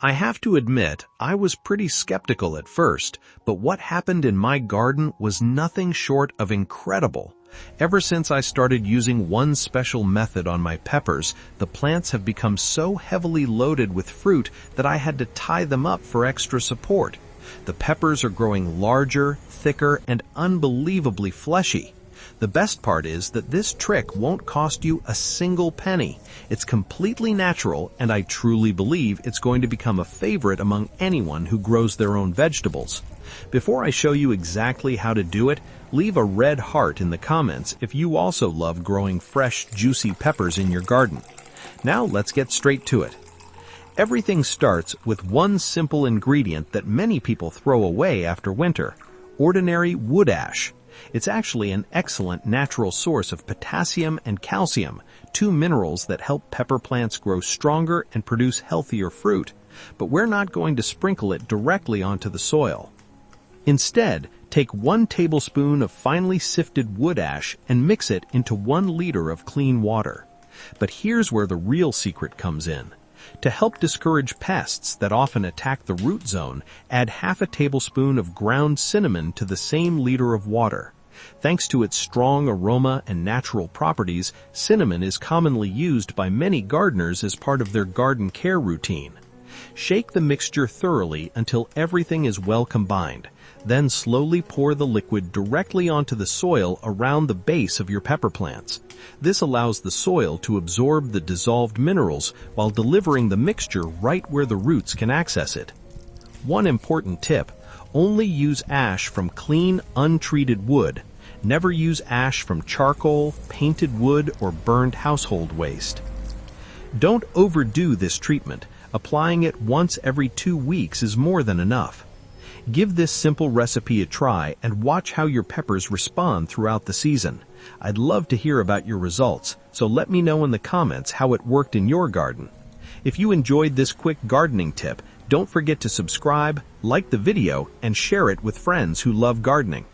I have to admit, I was pretty skeptical at first, but what happened in my garden was nothing short of incredible. Ever since I started using one special method on my peppers, the plants have become so heavily loaded with fruit that I had to tie them up for extra support. The peppers are growing larger, thicker, and unbelievably fleshy. The best part is that this trick won't cost you a single penny. It's completely natural, and I truly believe it's going to become a favorite among anyone who grows their own vegetables. Before I show you exactly how to do it, leave a red heart in the comments if you also love growing fresh, juicy peppers in your garden. Now let's get straight to it. Everything starts with one simple ingredient that many people throw away after winter: ordinary wood ash. It's actually an excellent natural source of potassium and calcium, two minerals that help pepper plants grow stronger and produce healthier fruit. But we're not going to sprinkle it directly onto the soil. Instead, take 1 tablespoon of finely sifted wood ash and mix it into 1 liter of clean water. But here's where the real secret comes in. To help discourage pests that often attack the root zone, add half a tablespoon of ground cinnamon to the same liter of water. Thanks to its strong aroma and natural properties, cinnamon is commonly used by many gardeners as part of their garden care routine. Shake the mixture thoroughly until everything is well combined. Then slowly pour the liquid directly onto the soil around the base of your pepper plants. This allows the soil to absorb the dissolved minerals while delivering the mixture right where the roots can access it. One important tip: only use ash from clean, untreated wood. Never use ash from charcoal, painted wood, or burned household waste. Don't overdo this treatment. Applying it once every 2 weeks is more than enough. Give this simple recipe a try and watch how your peppers respond throughout the season. I'd love to hear about your results, so let me know in the comments how it worked in your garden. If you enjoyed this quick gardening tip, don't forget to subscribe, like the video, and share it with friends who love gardening.